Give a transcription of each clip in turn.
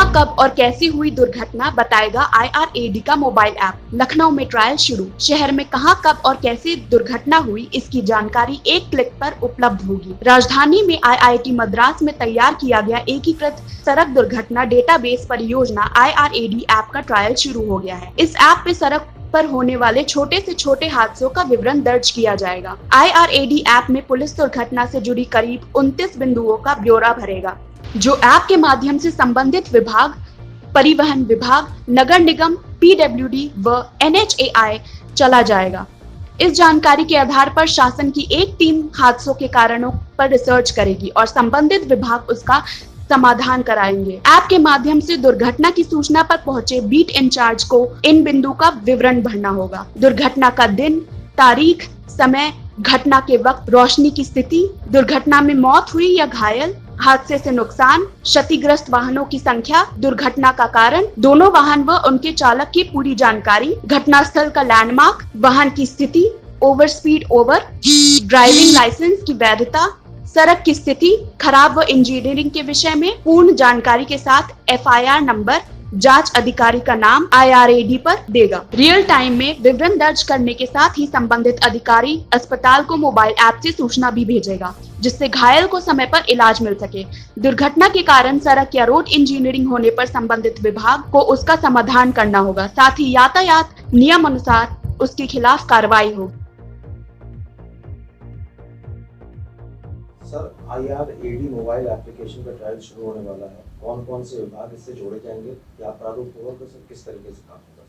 कब और कैसे हुई दुर्घटना, बताएगा IRAD का मोबाइल ऐप। लखनऊ में ट्रायल शुरू। शहर में कहां, कब और कैसे दुर्घटना हुई, इसकी जानकारी एक क्लिक पर उपलब्ध होगी। राजधानी में IIT मद्रास में तैयार किया गया एकीकृत सड़क दुर्घटना डेटाबेस परियोजना IRAD ऐप का ट्रायल शुरू हो गया है। इस ऐप पे सड़क पर होने वाले छोटे से छोटे हादसों का विवरण दर्ज किया जाएगा। IRAD ऐप में पुलिस दुर्घटना से जुड़ी करीब 29 बिंदुओं का ब्यौरा भरेगा, जो ऐप के माध्यम से संबंधित विभाग, परिवहन विभाग, नगर निगम, PWD व NHAI चला जाएगा। इस जानकारी के आधार पर शासन की एक टीम हादसों के कारणों पर रिसर्च करेगी और संबंधित विभाग उसका समाधान कराएंगे। ऐप के माध्यम से दुर्घटना की सूचना पर पहुंचे बीट इंचार्ज को इन बिंदु का विवरण भरना होगा। दुर्घटना का दिन, तारीख, समय, घटना के वक्त रोशनी की स्थिति, दुर्घटना में मौत हुई या घायल, हादसे से नुकसान, क्षतिग्रस्त वाहनों की संख्या, दुर्घटना का कारण, दोनों वाहन व उनके चालक की पूरी जानकारी, घटनास्थल का लैंडमार्क, वाहन की स्थिति, over speed over, driving licence की वैधता, सड़क की स्थिति, खराब व इंजीनियरिंग के विषय में पूर्ण जानकारी के साथ FIR नंबर, जांच अधिकारी का नाम IRAD पर देगा। रियल टाइम में विवरण दर्ज करने के साथ ही संबंधित अधिकारी अस्पताल को मोबाइल ऐप से सूचना भी भेजेगा, जिससे घायल को समय पर इलाज मिल सके। दुर्घटना के कारण सड़क या रोड इंजीनियरिंग होने पर संबंधित विभाग को उसका समाधान करना होगा। साथ ही यातायात नियम अनुसार उसके खिलाफ कार्रवाई होगी। सर, IRAD मोबाइल एप्लीकेशन का ट्रायल शुरू होने वाला है। कौन कौन से विभाग इससे जोड़े जाएंगे या प्रारूपपूर्वक किस तरीके से काम होगा?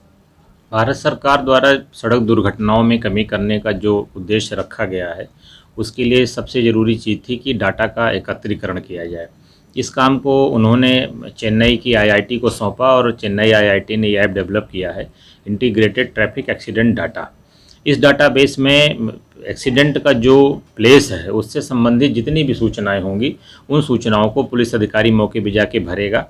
भारत सरकार द्वारा सड़क दुर्घटनाओं में कमी करने का जो उद्देश्य रखा गया है, उसके लिए सबसे ज़रूरी चीज़ थी कि डाटा का एकत्रीकरण किया जाए। इस काम को उन्होंने चेन्नई की IIT को सौंपा और चेन्नई IIT ने ये ऐप डेवलप किया है, इंटीग्रेटेड ट्रैफिक एक्सीडेंट डाटा। इस डाटाबेस में एक्सीडेंट का जो प्लेस है उससे संबंधित जितनी भी सूचनाएं होंगी, उन सूचनाओं को पुलिस अधिकारी मौके पर जाके भरेगा।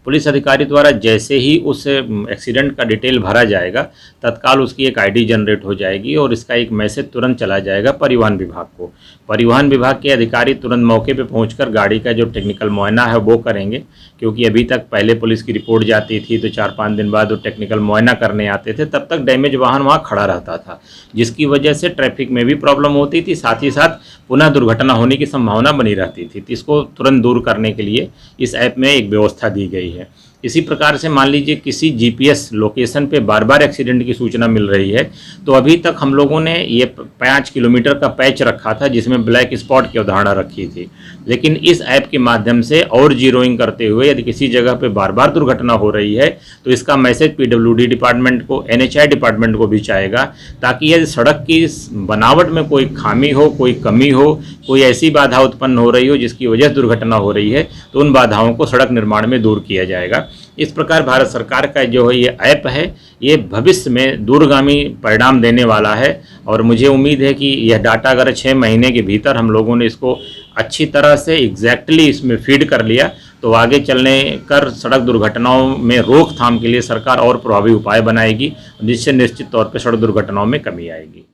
पुलिस अधिकारी द्वारा जैसे ही उस एक्सीडेंट का डिटेल भरा जाएगा, तत्काल उसकी एक ID जनरेट हो जाएगी और इसका एक मैसेज तुरंत चला जाएगा परिवहन विभाग को। परिवहन विभाग के अधिकारी तुरंत मौके पे पहुंचकर गाड़ी का जो टेक्निकल मुआयना है वो करेंगे, क्योंकि अभी तक पहले पुलिस की रिपोर्ट जाती थी तो 4-5 दिन बाद वो टेक्निकल मुआयना करने आते थे, तब तक डैमेज वाहन वहाँ खड़ा रहता था, जिसकी वजह से ट्रैफिक में भी प्रॉब्लम होती थी, साथ ही साथ पुनः दुर्घटना होने की संभावना बनी रहती थी। तो इसको तुरंत दूर करने के लिए इस ऐप में एक व्यवस्था दी गई है। इसी प्रकार से मान लीजिए किसी GPS लोकेशन पे बार बार एक्सीडेंट की सूचना मिल रही है, तो अभी तक हम लोगों ने ये 5 किलोमीटर का पैच रखा था जिसमें ब्लैक स्पॉट की अवधारणा रखी थी, लेकिन इस ऐप के माध्यम से और जीरोइंग करते हुए यदि किसी जगह पे बार बार दुर्घटना हो रही है तो इसका मैसेज PWD डिपार्टमेंट को, NHAI डिपार्टमेंट को भी जाएगा, ताकि यदि सड़क की बनावट में कोई खामी हो, कोई कमी हो, कोई ऐसी बाधा उत्पन्न हो रही हो जिसकी वजह से दुर्घटना हो रही है, तो उन बाधाओं को सड़क निर्माण में दूर किया जाएगा। इस प्रकार भारत सरकार का जो है ये ऐप है, ये भविष्य में दूरगामी परिणाम देने वाला है और मुझे उम्मीद है कि यह डाटा अगर 6 महीने के भीतर हम लोगों ने इसको अच्छी तरह से एग्जैक्टली इसमें फीड कर लिया तो आगे चलने कर सड़क दुर्घटनाओं में रोकथाम के लिए सरकार और प्रभावी उपाय बनाएगी, जिससे निश्चित तौर पर सड़क दुर्घटनाओं में कमी आएगी।